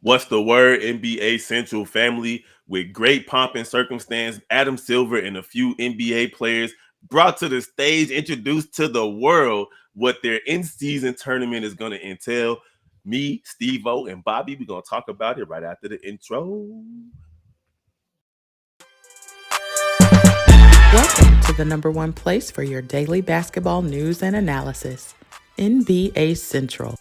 What's the word, NBA Central family? With great pomp and circumstance, Adam Silver and a few NBA players brought to the stage, introduced to the world what their in-season tournament is going to entail. Me, Stevo, and Bobby, we're going to talk about it right after the intro. Welcome to the number one place for your daily basketball news and analysis, NBA Central.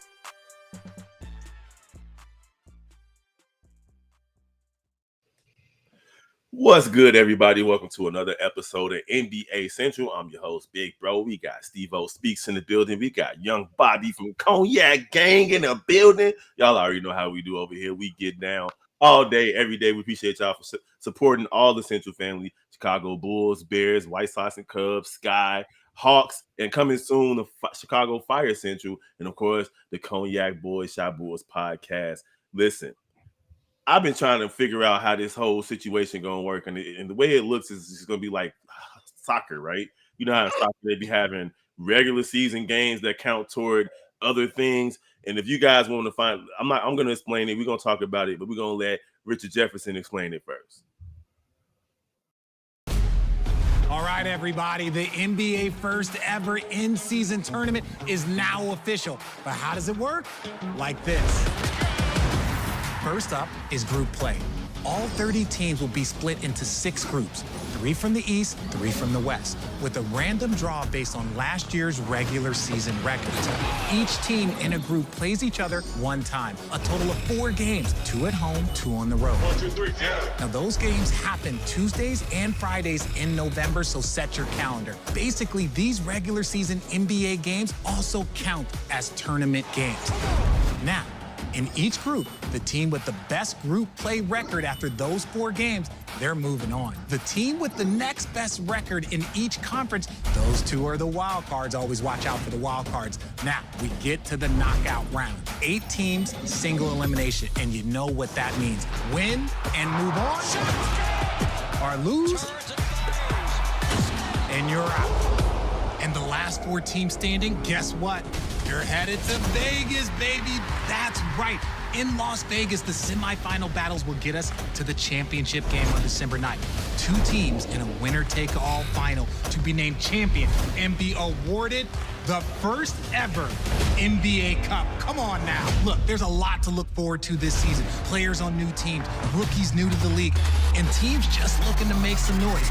What's good, everybody? Welcome to another episode of NBA Central. I'm your host, Big Bro. We got Stevo Speaks in the building. We got young Bobby from Cognac Gang in the building. Y'all already know how we do over here. We get down all day, every day. We appreciate y'all for supporting all the Central family. Chicago Bulls, Bears, White Sox and Cubs, Sky, Hawks, and coming soon, the Chicago Fire Central. And, of course, the Cognac Boys, Shot Bulls podcast. Listen. I've been trying to figure out how this whole situation gonna work, and the way it looks is it's gonna be like soccer, right? You know how in soccer they be having regular season games that count toward other things. And if you guys want to find, I'm gonna explain it. We're gonna talk about it, but we're gonna let Richard Jefferson explain it first. All right, everybody, the NBA first ever in-season tournament is now official. But how does it work? Like this. First up is group play. All 30 teams will be split into 6 groups, 3 from the East, 3 from the West, with a random draw based on last year's regular season records. Each team in a group plays each other one time, a total of 4 games, 2 at home, 2 on the road. 1, 2, 3, yeah. Now, those games happen Tuesdays and Fridays in November, so set your calendar. Basically, these regular season NBA games also count as tournament games. Now, in each group, the team with the best group play record after those 4 games, they're moving on. The team with the next best record in each conference, those 2 are the wild cards. Always watch out for the wild cards. Now, we get to the knockout round. 8 teams, single elimination, and you know what that means. Win and move on, or lose, and you're out. And the last 4 teams standing, guess what? You're headed to Vegas, baby. That's right. In Las Vegas, the semifinal battles will get us to the championship game on December 9th. 2 teams in a winner-take-all final to be named champion and be awarded the first ever NBA Cup. Come on now. Look, there's a lot to look forward to this season. Players on new teams, rookies new to the league, and teams just looking to make some noise.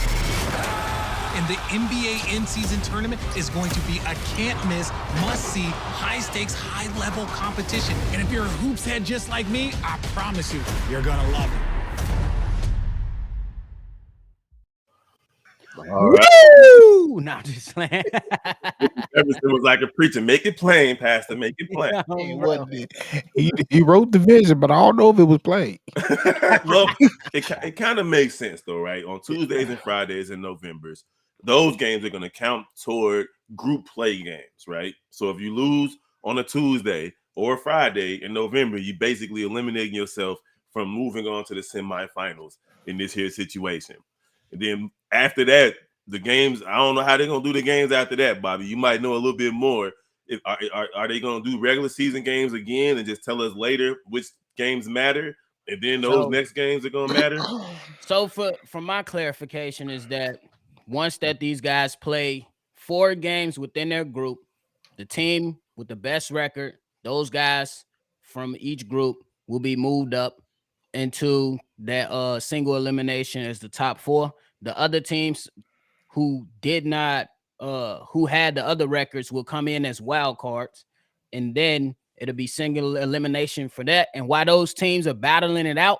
And the NBA in-season tournament is going to be a can't-miss, must-see, high-stakes, high-level competition. And if you're a hoops head just like me, I promise you, you're going to love it. All right. Woo! No, I'm just playing. Jefferson was like a preacher. Make it plain, Pastor. Make it plain. He wrote the vision, but I don't know if it was played. Well, it kind of makes sense, though, right? On Tuesdays and Fridays in Novembers, those games are going to count toward group play games, right? So if you lose on a Tuesday or a Friday in November, you basically eliminating yourself from moving on to the semifinals in this here situation. And then after that, the games, I don't know how they're going to do the games after that, Bobby. You might know a little bit more. Are they going to do regular season games again and just tell us later which games matter? And then those next games are going to matter? So from my clarification is that once that these guys play 4 games within their group, the team with the best record, those guys from each group will be moved up into that single elimination as the top 4. The other teams who did not, who had the other records will come in as wild cards, and then it'll be single elimination for that. And while those teams are battling it out,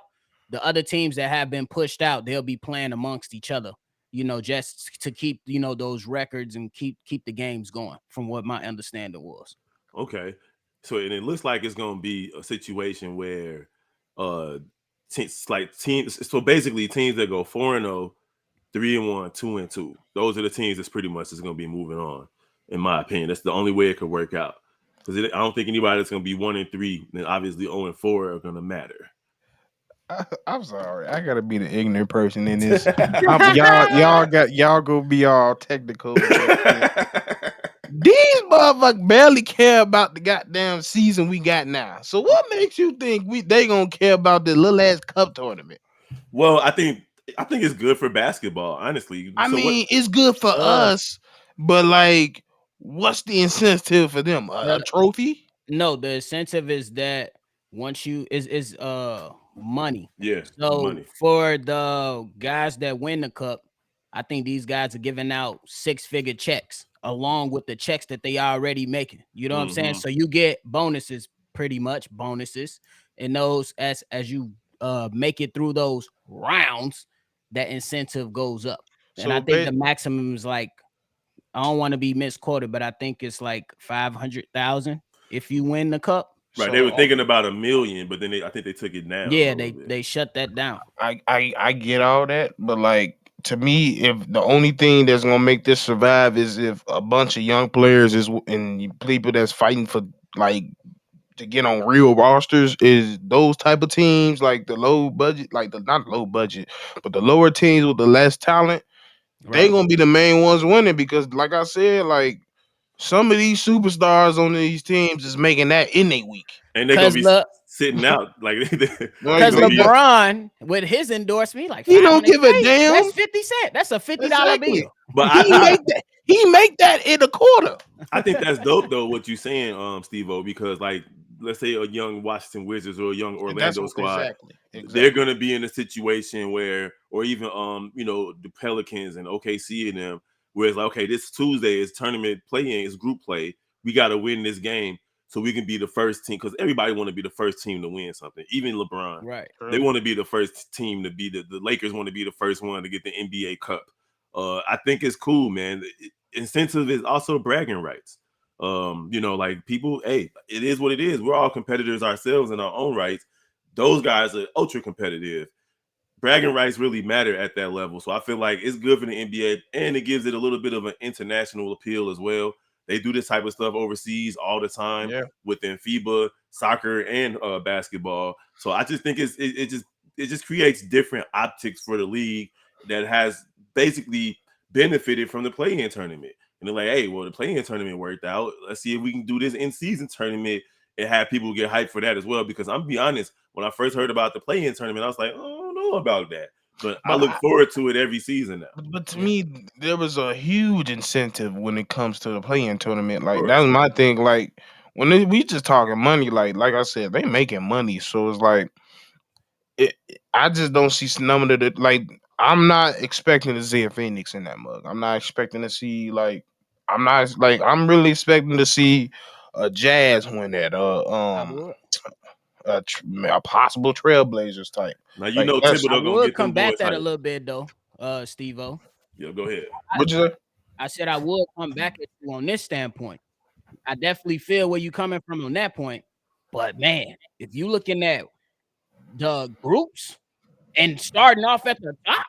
the other teams that have been pushed out, they'll be playing amongst each other, you know, just to keep, you know, those records and keep the games going, from what my understanding was. Okay. So and it looks like it's going to be a situation where teams, so basically teams that go 4-0, 3-1, 2-2. Those are the teams that's pretty much is going to be moving on, in my opinion. That's the only way it could work out. Because I don't think anybody that's going to be 1-3, then obviously 0-4 are going to matter. I'm sorry, I gotta be the ignorant person in this. Y'all gonna be all technical. These motherfuckers barely care about the goddamn season we got now. So what makes you think they gonna care about the little ass cup tournament? Well, I think it's good for basketball, honestly. I So what? mean, it's good for Uh, us, but like, what's the incentive for them? A the trophy? No, the incentive is that once you is money. Yeah, the So money. for the guys that win the cup, I think these guys are giving out 6-figure checks along with the checks that they already making. You know what I'm saying? Hmm. So you get bonuses, pretty much bonuses, and those as you make it through those rounds, that incentive goes up. And I So, think the maximum is like, I don't want to be misquoted, but I think it's like 500,000 if you win the cup. Right. They were so thinking about 1 million, but then I think they took it down a Yeah, little bit. they shut that down. I get all that, but like to me, if the only thing that's gonna make this survive is if a bunch of young players and people that's fighting for like to get on real rosters is those type of teams like the low budget, like the not low budget, but the lower teams with the less talent, they Right. gonna be the main ones winning because like I said, like some of these superstars on these teams is making that in a week. And they're gonna Cause be look, sitting out like they're Like cause gonna be. LeBron with his endorsement, like he don't 500K. give a damn. That's 50 cent. That's a $50 Exactly. bill. But He make that. He make that in a quarter. I think that's dope though. What you saying, Steve-O, because like let's say a young Washington Wizards or a young And that's Orlando what squad, exactly. they're Exactly. gonna be in a situation where, or even the Pelicans and OKC and them, where it's like, okay, this Tuesday is tournament playing, is group play. We got to win this game so we can be the first team, because everybody want to be the first team to win something. Even LeBron, Right. they True. want to be the first team to be the Lakers want to be the first one to get the NBA Cup. I think it's cool, man. Incentive is also bragging rights. Like people, hey, it is what it is. We're all competitors ourselves in our own rights. Those guys are ultra competitive. Bragging rights really matter at that level. So I feel like it's good for the NBA, and it gives it a little bit of an international appeal as well. They do this type of stuff overseas all the time Yeah. within FIBA, soccer, and basketball. So I just think it just creates different optics for the league that has basically benefited from the play-in tournament. And they're like, hey, well, the play-in tournament worked out. Let's see if we can do this in-season tournament and have people get hyped for that as well. Because I'm be honest, when I first heard about the play-in tournament, I was like, oh, I don't know about that. But I But look forward to it every season now. but to Yeah. me, there was a huge incentive when it comes to the playing tournament. Of Like that course. was my thing. Like we just talking money. Like I said, they making money. So it's like it. I just don't see none of the like. I'm not expecting to see a Phoenix in that mug. I'm not expecting to see like. I'm not like. I'm really expecting to see a Jazz win that. I would. A possible Trailblazers type. Now you Like know that's I Thibodeau gonna would get them combat boys that a hyped. little bit though, Steve-O. Yeah, go ahead. what you say. I said I would come back at you on this standpoint. I definitely feel where you coming from on that point. But man, if you looking at the groups and starting off at the top,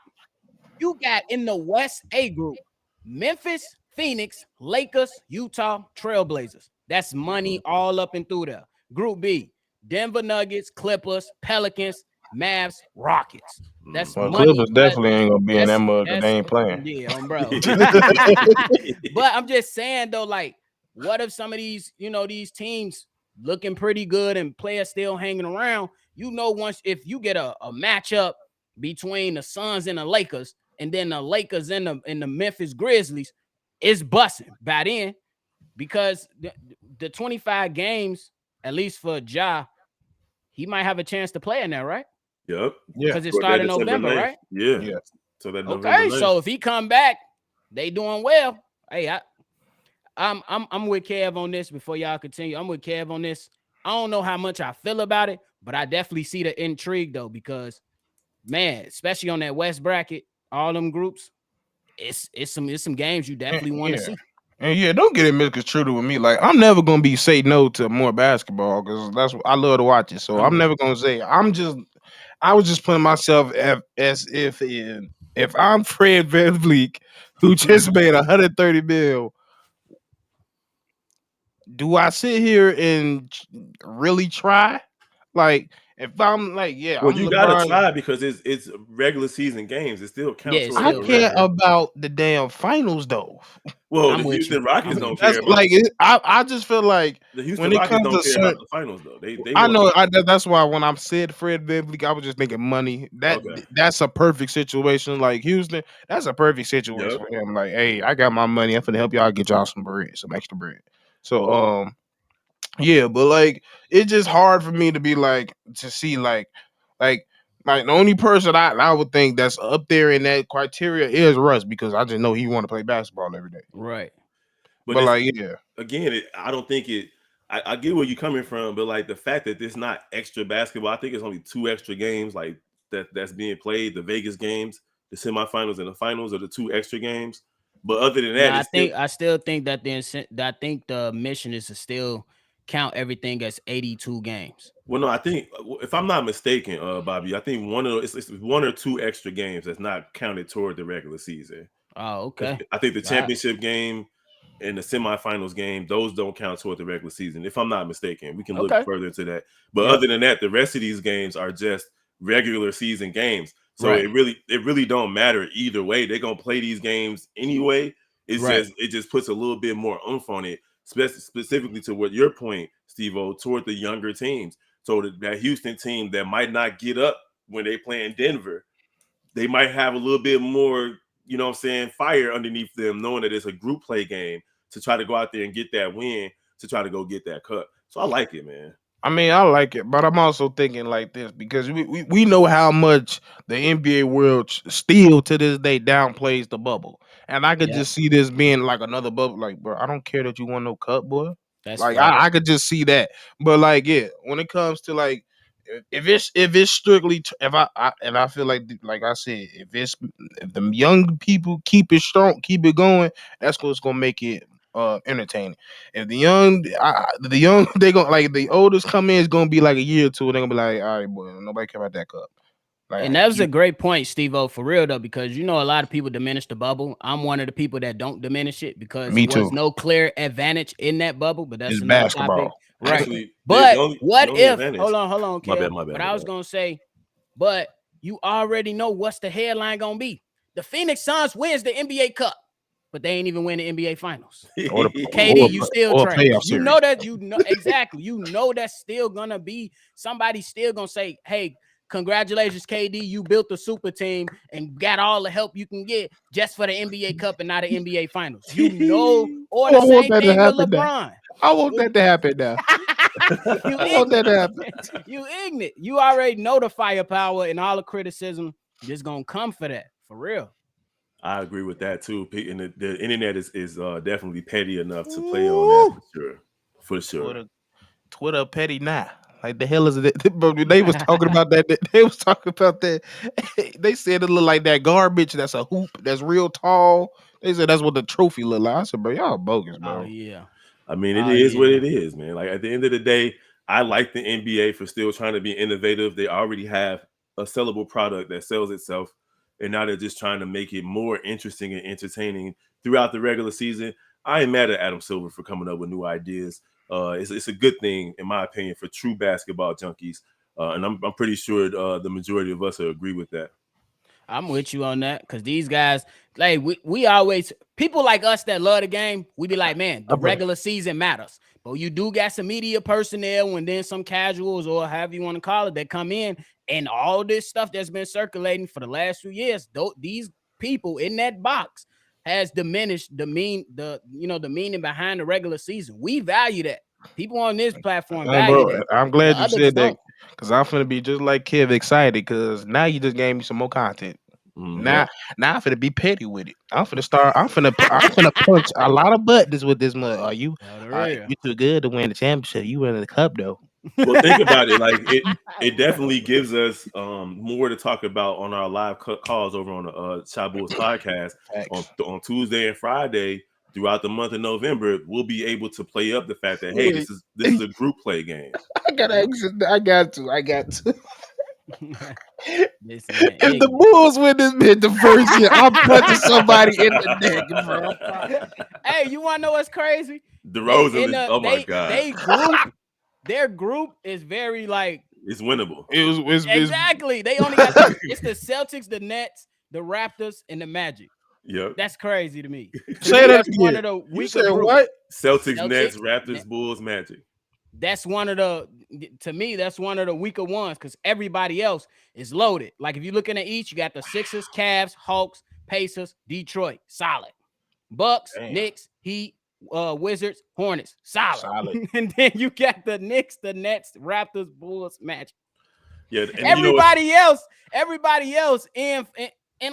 you got in the West A group, Memphis, Phoenix, Lakers, Utah, Trailblazers. That's money all up and through there. Group B, Denver Nuggets, Clippers, Pelicans, Mavs, Rockets. That's Well, money, Clippers but definitely ain't gonna be in that mug because they that's ain't playing. yeah, bro. But I'm just saying though, like, what if some of these teams looking pretty good and players still hanging around? Once if you get a matchup between the Suns and the Lakers, and then the Lakers and the Memphis Grizzlies, it's busting by then because the 25 games, at least for Ja, he might have a chance to play in there, right? Yep. Yeah, Because it For that started December November, 9th. right? Yeah. yeah. So that November Okay, 9th. so if he come back, they doing well. Hey, I'm with Kev on this before y'all continue. I'm with Kev on this. I don't know how much I feel about it, but I definitely see the intrigue though, because man, especially on that West bracket, all them groups, it's some games you And, definitely want to yeah. see. And yeah, don't get it misconstrued with me. Like I'm never gonna be say no to more basketball because that's what I love to watch it. So I'm I'm with never gonna say I was just putting myself as if I'm Fred VanVleet who you. just made 130 mil. Do I sit here and really try? Like If I'm like, yeah, Well, I'm you gotta LeBron. try because it's regular season games. It still Yeah, counts it's towards I still the care regular. record. about the damn finals though. Well, the I'm with you. Houston Rockets I'm don't with you. That's care about like I just feel like the Houston when it Rockets comes to don't care about certain, the finals though. They I want know to. that's why when I said Fred VanVleet, I was just thinking money. Okay. That's a perfect situation. Like Houston, that's a perfect situation Yep. for him. Like, hey, I got my money. I'm finna help y'all get y'all some bread, some extra bread. So yeah, but like it's just hard for me to be like to see like like the only person I would think that's up there in that criteria is Russ because I just know he want to play basketball every day. Right. But But it's like yeah, again, I don't think it. I get where you're coming from, but like the fact that there's not extra basketball, I think it's only 2 extra games like that's being played. The Vegas games, the semifinals and the finals are the 2 extra games. But other than No, that, it's still I still think that I think the mission is to still count everything as 82 games. well. No, I think if I'm not mistaken, Bobby, I think it's 1 or 2 extra games that's not counted toward the regular season. Oh, okay. I think the Right. championship game and the semifinals game, those don't count toward the regular season. If I'm not mistaken, we can look Okay. further into that. But Yep. other than that, the rest of these games are just regular season games. So Right. it really don't matter either way. They're gonna play these games anyway. Right. It just puts a little bit more oomph on it, specifically to what your point, Steve-O, toward the younger teams. So that Houston team that might not get up when they play in Denver, they might have a little bit more, what I'm saying, fire underneath them, knowing that it's a group play game to try to go out there and get that win, to try to go get that cut. So I like it, man. I mean I like it, but I'm also thinking like this because we know how much the NBA world still to this day downplays the bubble, and I could Yep. just see this being like another bubble. Like, bro, I don't care that you won no cup, boy. That's Like facts. I could just see that, but like yeah, when it comes to like if it's strictly if and I feel like I said if the young people keep it strong, keep it going, that's what's gonna make it entertaining. If the young they gonna like the oldest come in is gonna be like a year or two, they're gonna be like, all right, boy, nobody care about that cup. And Like that was a great point, Steve-O, for real though, because you know a lot of people diminish the bubble. I'm one of the people that don't diminish it because me it too. was no clear advantage in that bubble, but that's It's another topic. basketball. Right. Actually, the But only the what only if advantage. hold on, My bad, Kev. my bad, But my I was bad. gonna say, but you already know what's the headline gonna be. The Phoenix Suns wins the NBA Cup, but they ain't even win the NBA Finals. Or the KD, you still or a trash. playoff You series. know that, you know exactly. You know that's still gonna be somebody still gonna say, "Hey, congratulations, KD, you built a super team and got all the help you can get just for the NBA Cup and not the NBA Finals." You know, or Oh, the I want same that to thing with happen now. LeBron. I want that to happen now. You I want that ignorant. to happen. You ignorant. You already know the firepower and all the criticism that's gonna come for that. For real. I agree with that too. And the internet is definitely petty enough to play on that for sure. For sure. Twitter petty now. Like the hell is it? But they was talking about that. They was talking about that. They said it looked like that garbage. That's a hoop. That's real tall. They said that's what the trophy looked like. I said, bro, y'all bogus, Oh bro. yeah. I mean, it Oh is what it yeah. is, man. Like at the end of the day, I like the NBA for still trying to be innovative. They already have a sellable product that sells itself, and now they're just trying to make it more interesting and entertaining throughout the regular season. I ain't mad at Adam Silver for coming up with new ideas. It's a good thing, in my opinion, for true basketball junkies, and I'm pretty sure the majority of us will agree with that. I'm with you on that because these guys, like we always people like us that love the game, we be like, man, the regular season matters. But you do got some media personnel and then some casuals or however you want to call it that come in and all this stuff that's been circulating for the last few years. These people in that box has diminished the meaning behind the regular season. We value that. People on this platform value Bro, that. I'm The glad you others said that don't. because I'm finna be just like Kev excited because now you just gave me some more content. Yep. Now I'm finna be petty with it. I'm finna punch a lot of buttons with this mud. Oh, the real. You too good to win the championship. You winning the cup though. Well, think about it. Like it definitely gives us more to talk about on our live calls over on the Chabul's podcast Facts. on Tuesday and Friday throughout the month of November. We'll be able to play up the fact that hey, Wait, this is a group play game. I got to. This man If the ignorant. Bulls win this bid the first year, I'm punching somebody in the neck, bro. Hey, you want to know what's crazy? They DeRozan in is the oh my god. their group is very like It's winnable. It's Exactly. They only got it's the Celtics, the Nets, the Raptors, and the Magic. Yep. That's crazy to me. Say that That's again. one of the You weaker said groups. what? Celtics, Nets, Celtics, Raptors, Bulls, Magic. That's one of the, to me, that's one of the weaker ones because everybody else is loaded. Like if you're looking at each, you got the Sixers, Cavs, Hawks, Pacers, Detroit, solid. Bucks, Damn. Knicks, Heat, Wizards, Hornets, solid. Solid. And then you got the Knicks, the Nets, Raptors, Bulls, Magic. Yeah, and everybody else in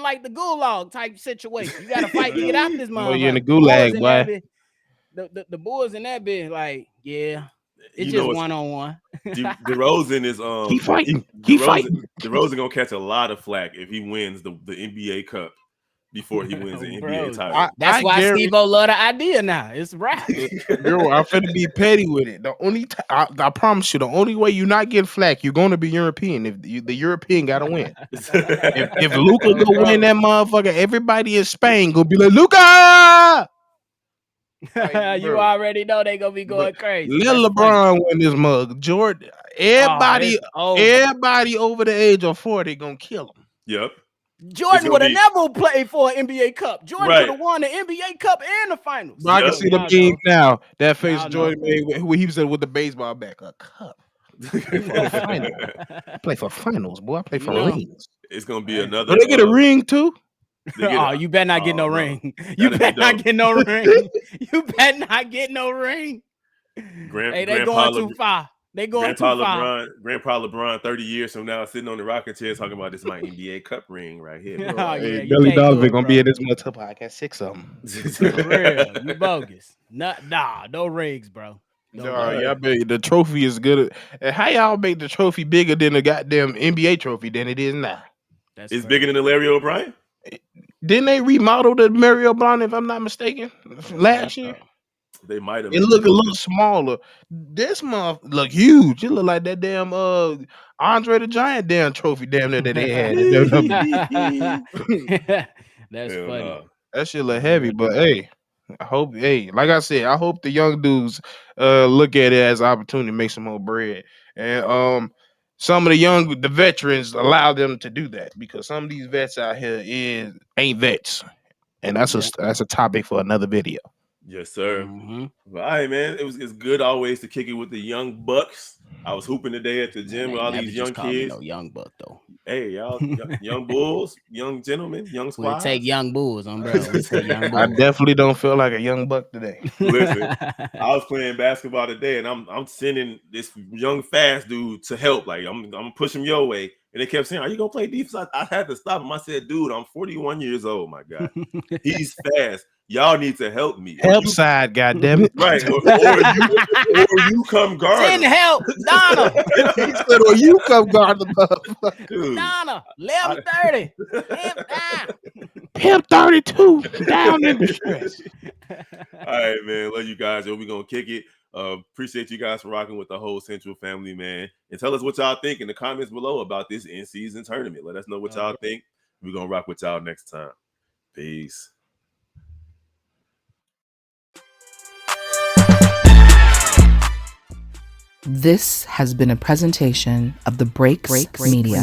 like the gulag type situation. You got to fight to get out this Well, you in the motherfucker. gulag, boy. The boys in that bit, like, yeah, it's you know just one-on-one. DeRozan is Keep fighting. Keep fighting. DeRozan gonna catch a lot of flack if he wins the NBA Cup before he wins the NBA title. That's why Stevo love the idea now. It's right. Girl, I'm finna be petty with it. The only I promise you, the only way you're not getting flack, you're gonna be European. If the European gotta win. if Luka go win that motherfucker, everybody in Spain gonna be like, Luka! Like, you already know they gonna be going crazy. Let LeBron win this mug. Jordan, everybody over the age of 40 gonna kill him. Yep. Jordan would have never played for an NBA Cup. Jordan would have won the NBA Cup and the finals. I can see the meme now. That face Jordan made when he said with the baseball bat, a cup. I play for finals, boy. I play for rings. It's gonna be another. They get a ring too. You better not get no ring. You better not get no ring. You better not get no ring. Hey, they going too far. They going too far. Grandpa LeBron, 30 years from now, sitting on the rocking chair talking about this my NBA Cup ring right here. Hey, Billy Donovan gonna be in this mother podcast 6 of them. For real, you bogus. Nah, no rings, bro. Y'all bet the trophy is good. And how y'all make the trophy bigger than the goddamn NBA trophy than it is now? It's bigger than the Larry O'Brien? Didn't they remodel the Mario Brown, if I'm not mistaken, last year? They might have. It looked a little smaller. This month look huge. It look like that damn Andre the Giant damn trophy damn there that they had. That's funny. That shit look heavy, but hey, like I said, I hope the young dudes look at it as an opportunity to make some more bread. And some of the veterans allow them to do that because some of these vets out here ain't vets. And that's a topic for another video. Yes, sir. But, all right, man. It's good always to kick it with the young bucks. I was hooping today at the gym with all these young kids. No young buck though. Hey, y'all, young bulls, young gentlemen, young squad. We'll take young bulls, bro. I definitely don't feel like a young buck today. Listen, I was playing basketball today, and I'm sending this young fast dude to help. Like I'm pushing him your way. And they kept saying, "Are you gonna play defense?" I had to stop him. I said, "Dude, I'm 41 years old. My God, he's fast. Y'all need to help me. Help side, goddamn it! Right? Or you come guard. Send help, Donna. He said, "Or you come guard the motherfucker." Donna, 11:30. Pimp 32 down in the stress. All right, man. Love you guys. We're gonna kick it. Appreciate you guys for rocking with the whole Central family, man. And tell us what y'all think in the comments below about this in-season tournament. Let us know what y'all think. We're gonna rock with y'all next time. Peace. This has been a presentation of the Breaks Media.